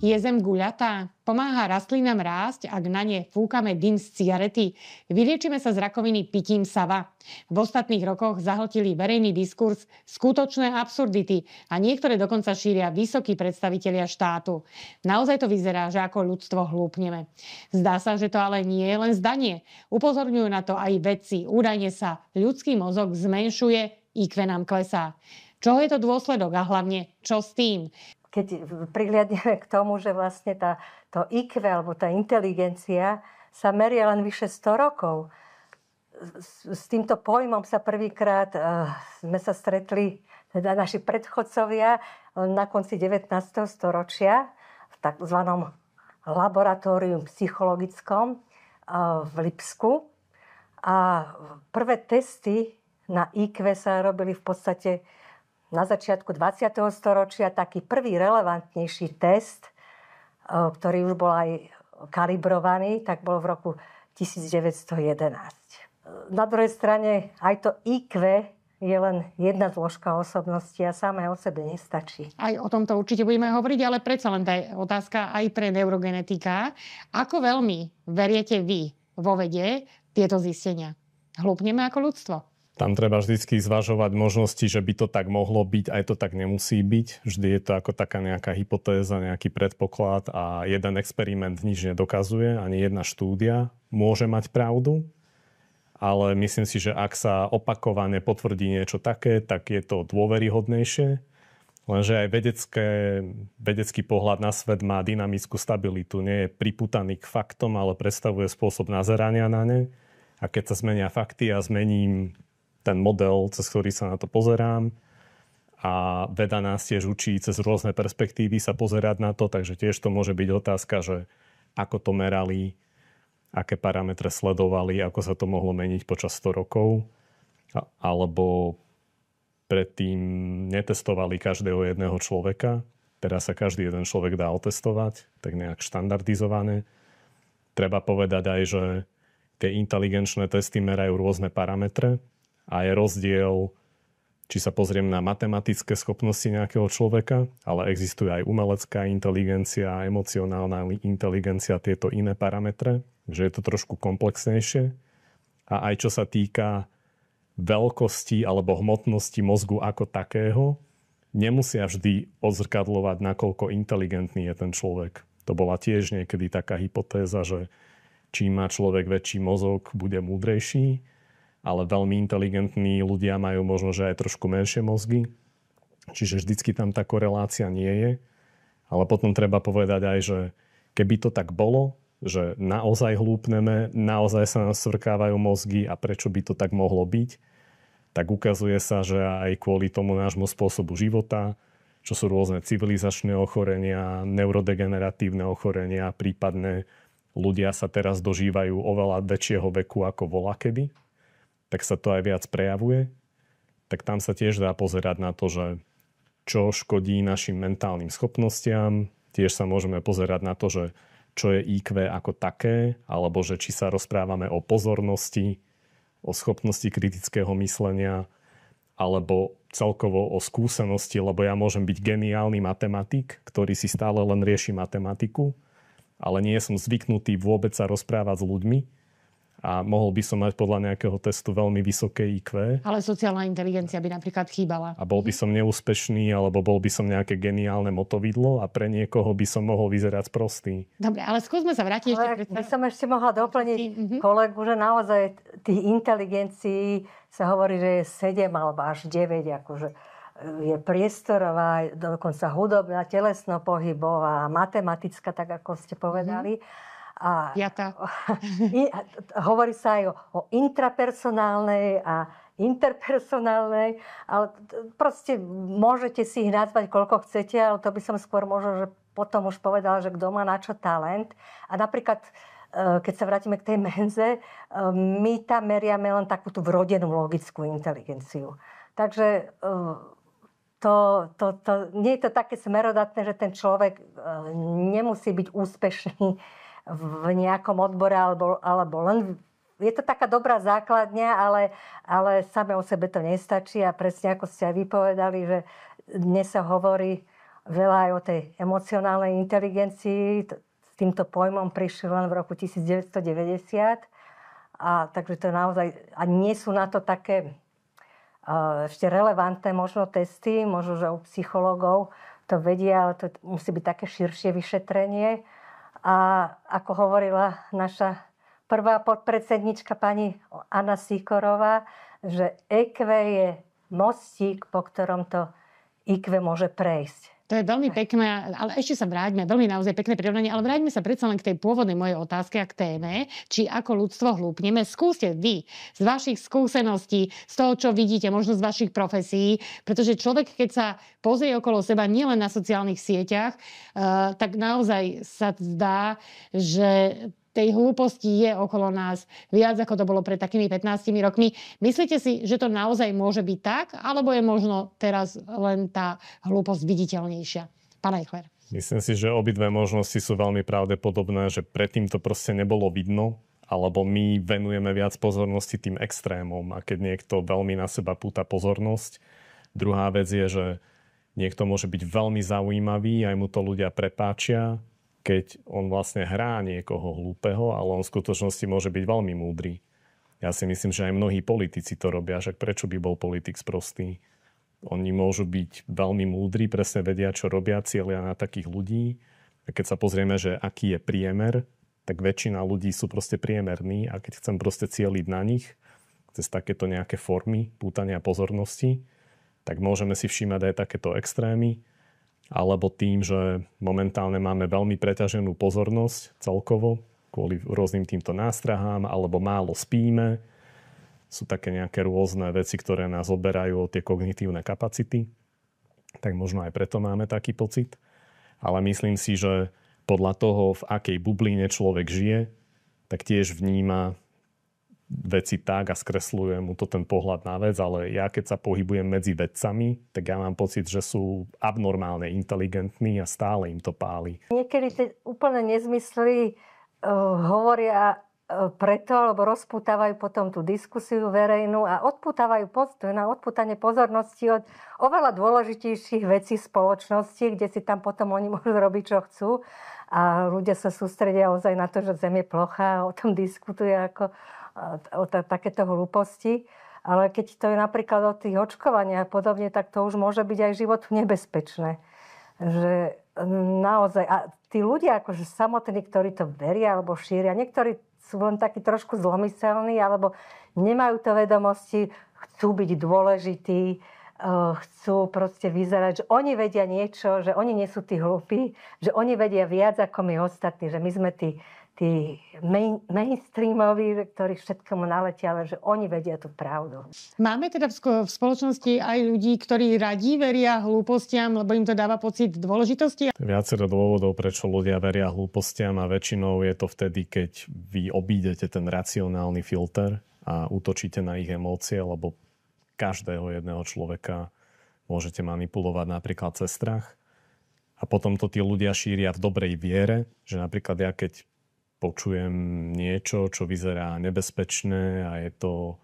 Je zem guľatá? Pomáha rastlinám rásť, ak na ne fúkame dym z cigarety? Vyliečime sa z rakoviny pitím sava? V ostatných rokoch zahltili verejný diskurs skutočné absurdity a niektoré dokonca šíria vysokí predstavitelia štátu. Naozaj to vyzerá, že ako ľudstvo hlúpneme. Zdá sa, že to ale nie je len zdanie. Upozorňujú na to aj vedci. Údajne sa ľudský mozog zmenšuje, IQ nám klesá. Čoho je to dôsledok a hlavne čo s tým? Keď prihliadneme k tomu, že vlastne to IQ alebo tá inteligencia sa meria len vyše 100 rokov. S týmto pojmom sa prvýkrát sme sa stretli, teda naši predchodcovia, na konci 19. storočia v takzvanom laboratóriu psychologickom v Lipsku. A prvé testy na IQ sa robili v podstate na začiatku 20. storočia. Taký prvý relevantnejší test, ktorý už bol aj kalibrovaný, tak bol v roku 1911. Na druhej strane aj to IQ je len jedna zložka osobnosti a samé o sebe nestačí. Aj o tomto určite budeme hovoriť, ale predsa len tá otázka aj pre neurogenetika. Ako veľmi veriete vy vo vede tieto zistenia? Hlúpneme ako ľudstvo? Tam treba vždycky zvažovať možnosti, že by to tak mohlo byť, aj to tak nemusí byť. Vždy je to ako taká nejaká hypotéza, nejaký predpoklad a jeden experiment nič nedokazuje, ani jedna štúdia môže mať pravdu. Ale myslím si, že ak sa opakovane potvrdí niečo také, tak je to dôveryhodnejšie. Lenže aj vedecký pohľad na svet má dynamickú stabilitu. Nie je pripútaný k faktom, ale predstavuje spôsob nazerania na ne. A keď sa zmenia fakty a zmením ten model, cez ktorý sa na to pozerám, a veda nás tiež učí cez rôzne perspektívy sa pozerať na to, takže tiež to môže byť otázka, že ako to merali, aké parametre sledovali, ako sa to mohlo meniť počas 100 rokov, alebo predtým netestovali každého jedného človeka. Teraz sa každý jeden človek dá otestovať, tak nejak štandardizované. Treba povedať aj, že tie inteligenčné testy merajú rôzne parametre a je rozdiel, či sa pozriem na matematické schopnosti nejakého človeka, ale existuje aj umelecká inteligencia, emocionálna inteligencia, tieto iné parametre, že je to trošku komplexnejšie. A aj čo sa týka veľkosti alebo hmotnosti mozgu ako takého, nemusia vždy odzrkadľovať, nakoľko inteligentný je ten človek. To bola tiež niekedy taká hypotéza, že čím má človek väčší mozog, bude múdrejší, ale veľmi inteligentní ľudia majú možno, že aj trošku menšie mozgy. Čiže vždycky tam tá korelácia nie je. Ale potom treba povedať aj, že keby to tak bolo, že naozaj hlúpneme, naozaj sa nám svrkávajú mozgy a prečo by to tak mohlo byť, tak ukazuje sa, že aj kvôli tomu nášmu spôsobu života, čo sú rôzne civilizačné ochorenia, neurodegeneratívne ochorenia, prípadne ľudia sa teraz dožívajú oveľa väčšieho veku ako volakedy, tak sa to aj viac prejavuje. Tak tam sa tiež dá pozerať na to, že čo škodí našim mentálnym schopnostiam. Tiež sa môžeme pozerať na to, že čo je IQ ako také, alebo že či sa rozprávame o pozornosti, o schopnosti kritického myslenia, alebo celkovo o skúsenosti, lebo ja môžem byť geniálny matematik, ktorý si stále len rieši matematiku, ale nie som zvyknutý vôbec sa rozprávať s ľuďmi a mohol by som mať podľa nejakého testu veľmi vysoké IQ. Ale sociálna inteligencia by napríklad chýbala. A bol by som neúspešný, alebo bol by som nejaké geniálne motovidlo a pre niekoho by som mohol vyzerať sprostý. Dobre, ale skúsme sa vrátiť ešte. By som ešte mohla doplniť kolegu, že naozaj tých inteligencií sa hovorí, že je 7 alebo až 9, akože je priestorová, dokonca hudobná, telesno-pohybová, matematická, tak ako ste povedali. A hovorí sa aj o intrapersonálnej a interpersonálnej, ale proste môžete si ich nazvať koľko chcete, ale to by som skôr možno, že potom už povedala, že kto má na čo talent. A napríklad, keď sa vrátime k tej menze, my tam meriame len takú tú vrodenú logickú inteligenciu. Takže nie je to také smerodatné, že ten človek nemusí byť úspešný v nejakom odbore, alebo len... Je to taká dobrá základňa, ale same o sebe to nestačí a presne ako ste aj vypovedali, že dnes sa hovorí veľa aj o tej emocionálnej inteligencii. S týmto pojmom prišiel len v roku 1990. A takže to naozaj, a nie sú na to také ešte relevantné možno testy, možno, že u psychológov to vedia, ale to musí byť také širšie vyšetrenie. A ako hovorila naša prvá podpredsednička pani Anna Sikorová, že EQ je mostík, po ktorom to IQ môže prejsť. To je veľmi pekné, ale ešte sa vráťme, veľmi naozaj pekné prirovnanie, ale vráťme sa predsa len k tej pôvodnej mojej otázke a k téme, či ako ľudstvo hlúpneme. Skúste vy z vašich skúseností, z toho, čo vidíte, možno z vašich profesí, pretože človek, keď sa pozrie okolo seba, nielen na sociálnych sieťach, tak naozaj sa zdá, že tej hlúposti je okolo nás viac, ako to bolo pred takými 15 rokmi. Myslíte si, že to naozaj môže byť tak? Alebo je možno teraz len tá hlúposť viditeľnejšia? Pán Eichler. Myslím si, že obidve možnosti sú veľmi pravdepodobné, že predtým to proste nebolo vidno, alebo my venujeme viac pozornosti tým extrémom. A keď niekto veľmi na seba púta pozornosť. Druhá vec je, že niekto môže byť veľmi zaujímavý, aj mu to ľudia prepáčia, keď on vlastne hrá niekoho hlúpeho, ale on v skutočnosti môže byť veľmi múdry. Ja si myslím, že aj mnohí politici to robia, že prečo by bol politik sprostý? Oni môžu byť veľmi múdri, presne vedia, čo robia, cieľia na takých ľudí. A keď sa pozrieme, že aký je priemer, tak väčšina ľudí sú proste priemerní a keď chcem proste cieliť na nich cez takéto nejaké formy pútania pozornosti, tak môžeme si všímať aj takéto extrémy. Alebo tým, že momentálne máme veľmi preťaženú pozornosť celkovo kvôli rôznym týmto nástrahám, alebo málo spíme. Sú také nejaké rôzne veci, ktoré nás odberajú o tie kognitívne kapacity. Tak možno aj preto máme taký pocit. Ale myslím si, že podľa toho, v akej bubline človek žije, tak tiež vníma veci tak a skresľuje mu to ten pohľad na vec, ale ja keď sa pohybujem medzi vedcami, tak ja mám pocit, že sú abnormálne inteligentní a stále im to páli. Niekedy tie úplne nezmysly hovoria preto, lebo rozputávajú potom tú diskusiu verejnú a odputávajú na odputanie pozornosti od oveľa dôležitejších vecí spoločnosti, kde si tam potom oni môžu robiť, čo chcú. A ľudia sa sústredia ozaj na to, že Zem je plochá a o tom diskutuje ako o takéto hlúposti. Ale keď to je napríklad o tých očkovaniach a podobne, tak to už môže byť aj životu nebezpečné. Že naozaj, a tí ľudia akože samotní, ktorí to veria alebo šíria, niektorí sú len takí trošku zlomyselní alebo nemajú to vedomosti, chcú byť dôležití, chcú proste vyzerať, že oni vedia niečo, že oni nie sú tí hlúpi, že oni vedia viac ako my ostatní, že my sme tí mainstreamoví, ktorí všetkomu naletia, ale že oni vedia tú pravdu. Máme teda v spoločnosti aj ľudí, ktorí radí veria hlúpostiam, lebo im to dáva pocit dôležitosti? Viacero dôvodov, prečo ľudia veria hlúpostiam a väčšinou je to vtedy, keď vy obídete ten racionálny filter a útočíte na ich emócie, lebo každého jedného človeka môžete manipulovať napríklad cez strach. A potom to tí ľudia šíria v dobrej viere, že napríklad ja keď počujem niečo, čo vyzerá nebezpečné a je to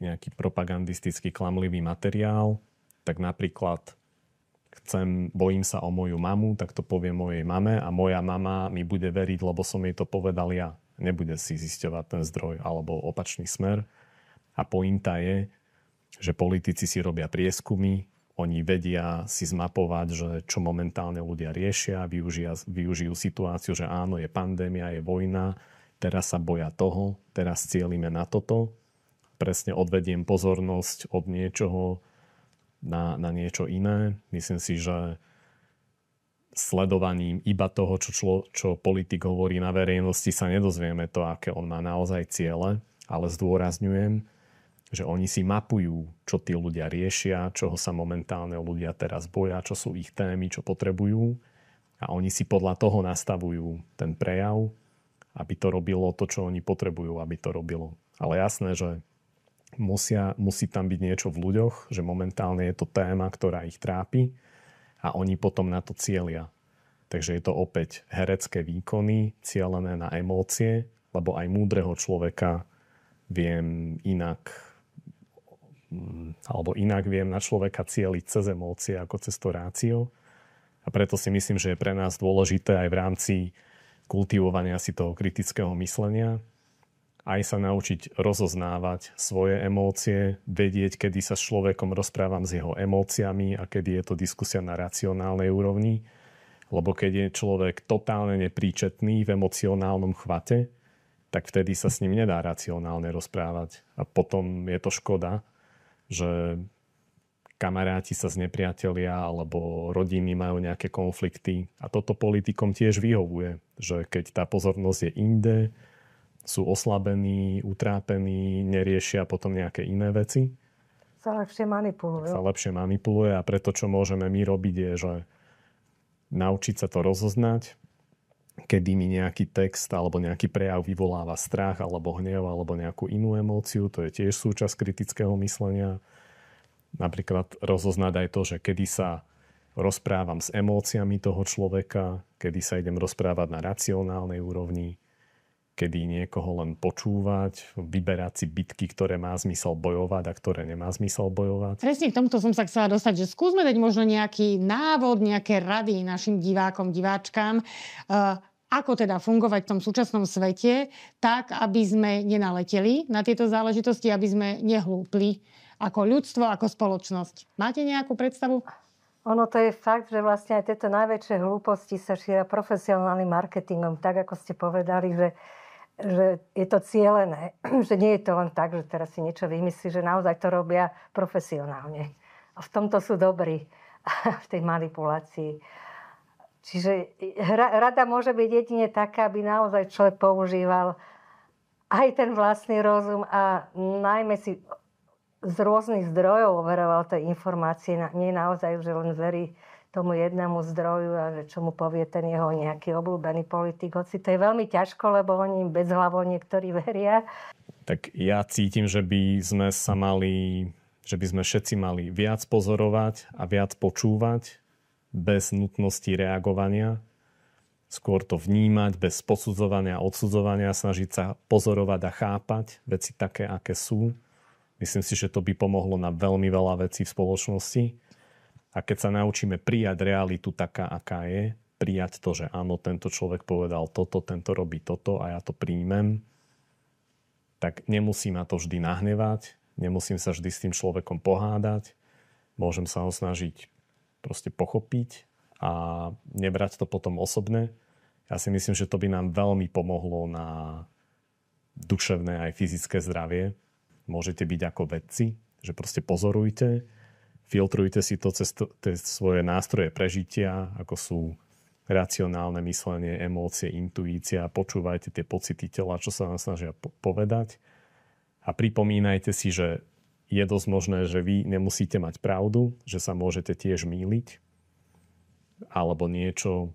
nejaký propagandistický klamlivý materiál, tak napríklad bojím sa o moju mamu, tak to poviem mojej mame a moja mama mi bude veriť, lebo som jej to povedal ja. Nebude si zisťovať ten zdroj alebo opačný smer. A pointa je, že politici si robia prieskumy, oni vedia si zmapovať, že čo momentálne ľudia riešia, využijú situáciu, že áno, je pandémia, je vojna, teraz sa boja toho, teraz cielime na toto. Presne odvediem pozornosť od niečoho na niečo iné. Myslím si, že sledovaním iba toho, čo politik hovorí na verejnosti, sa nedozvieme to, aké on má naozaj ciele, ale zdôrazňujem, že oni si mapujú, čo tí ľudia riešia, čoho sa momentálne ľudia teraz boja, čo sú ich témy, čo potrebujú. A oni si podľa toho nastavujú ten prejav, aby to robilo to, čo oni potrebujú, aby to robilo. Ale jasné, že musí tam byť niečo v ľuďoch, že momentálne je to téma, ktorá ich trápi a oni potom na to cielia. Takže je to opäť herecké výkony, cielené na emócie, lebo aj múdreho človeka viem inak viem na človeka cieliť cez emócie ako cez to rácio. A preto si myslím, že je pre nás dôležité aj v rámci kultivovania si toho kritického myslenia aj sa naučiť rozoznávať svoje emócie, vedieť, kedy sa s človekom rozprávam s jeho emóciami a kedy je to diskusia na racionálnej úrovni. Lebo keď je človek totálne nepríčetný v emocionálnom chvate, tak vtedy sa s ním nedá racionálne rozprávať. A potom je to škoda, že kamaráti sa znepriatelia alebo rodiny majú nejaké konflikty. A toto politikom tiež vyhovuje, že keď tá pozornosť je inde, sú oslabení, utrápení, neriešia potom nejaké iné veci. Sa lepšie manipuluje a preto, čo môžeme my robiť, je, že naučiť sa to rozoznať, kedy mi nejaký text alebo nejaký prejav vyvoláva strach alebo hnev alebo nejakú inú emóciu. To je tiež súčasť kritického myslenia. Napríklad rozoznať aj to, že kedy sa rozprávam s emóciami toho človeka, kedy sa idem rozprávať na racionálnej úrovni, kedy niekoho len počúvať, vyberať si bitky, ktoré má zmysel bojovať a ktoré nemá zmysel bojovať. Presne k tomuto som sa chcela dostať, že skúsme dať možno nejaký návod, nejaké rady našim divákom, diváčkam, ako teda fungovať v tom súčasnom svete, tak, aby sme nenaleteli na tieto záležitosti, aby sme nehlúpli ako ľudstvo, ako spoločnosť. Máte nejakú predstavu? Ono to je fakt, že vlastne aj tieto najväčšie hlúposti sa šíria profesionálnym marketingom, tak ako ste povedali, že je to cielené, že nie je to len tak, že teraz si niečo vymyslí, že naozaj to robia profesionálne. A v tomto sú dobrí, v tej manipulácii. Čiže rada môže byť jedine taká, aby naozaj človek používal aj ten vlastný rozum a najmä si z rôznych zdrojov overoval tie informácie. Nie naozaj, že len verí tomu jednému zdroju a že čo mu povie ten jeho nejaký obľúbený politik. Hoci to je veľmi ťažko, lebo oni bezhlavo niektorí veria. Tak ja cítim, že by sme všetci mali viac pozorovať a viac počúvať bez nutnosti reagovania. Skôr to vnímať bez posudzovania a odsudzovania, snažiť sa pozorovať a chápať veci také, aké sú. Myslím si, že to by pomohlo na veľmi veľa vecí v spoločnosti. A keď sa naučíme prijať realitu taká, aká je, prijať to, že áno, tento človek povedal toto, tento robí toto a ja to príjmem, tak nemusí ma to vždy nahnevať, nemusím sa vždy s tým človekom pohádať, môžem sa ho snažiť proste pochopiť a nebrať to potom osobne. Ja si myslím, že to by nám veľmi pomohlo na duševné aj fyzické zdravie. Môžete byť ako vedci, že proste pozorujte, filtrujte si to cez tie svoje nástroje prežitia, ako sú racionálne myslenie, emócie, intuícia. Počúvajte tie pocity tela, čo sa vám snažia povedať. A pripomínajte si, že je dosť možné, že vy nemusíte mať pravdu, že sa môžete tiež mýliť. Alebo niečo,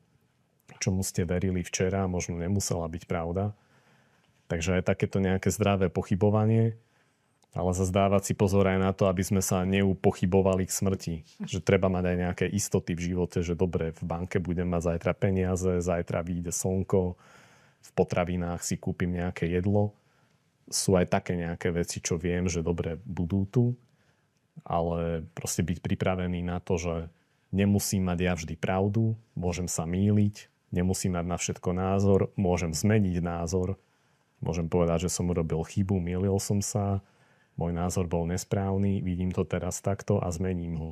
čomu ste verili včera, možno nemusela byť pravda. Takže aj takéto nejaké zdravé pochybovanie. Ale zazdávať si pozor aj na to, aby sme sa neupochybovali k smrti. Že treba mať aj nejaké istoty v živote, že dobre, v banke budem mať zajtra peniaze, zajtra vyjde slnko, v potravinách si kúpim nejaké jedlo. Sú aj také nejaké veci, čo viem, že dobre, budú tu, ale proste byť pripravený na to, že nemusím mať ja vždy pravdu, môžem sa mýliť, nemusím mať na všetko názor, môžem zmeniť názor, môžem povedať, že som urobil chybu, mýlil som sa, môj názor bol nesprávny, vidím to teraz takto a zmením ho.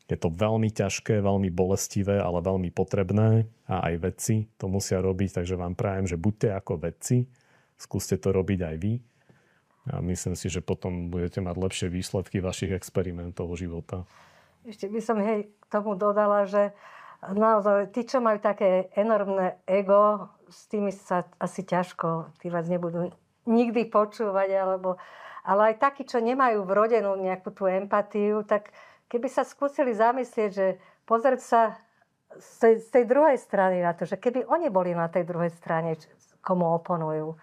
Je to veľmi ťažké, veľmi bolestivé, ale veľmi potrebné a aj vedci to musia robiť, takže vám prajem, že buďte ako vedci, skúste to robiť aj vy a myslím si, že potom budete mať lepšie výsledky vašich experimentov života. Ešte by som k tomu dodala, že naozaj tí, čo majú také enormné ego, s tými sa asi ťažko, tí vás nebudú nikdy počúvať, ale aj takí, čo nemajú vrodenú nejakú tú empatiu, tak keby sa skúsili zamyslieť, že pozrieť sa z tej druhej strany na to, že keby oni boli na tej druhej strane, komu oponujú.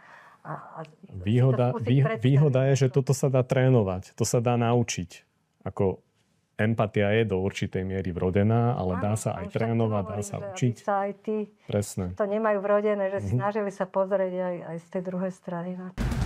Výhoda je, že toto sa dá trénovať, to sa dá naučiť. Ako empatia je do určitej miery vrodená, ale dá sa aj trénovať, dá sa učiť. Sa aj tí, presne, to nemajú vrodené, že snažili sa pozrieť aj z tej druhej strany na to.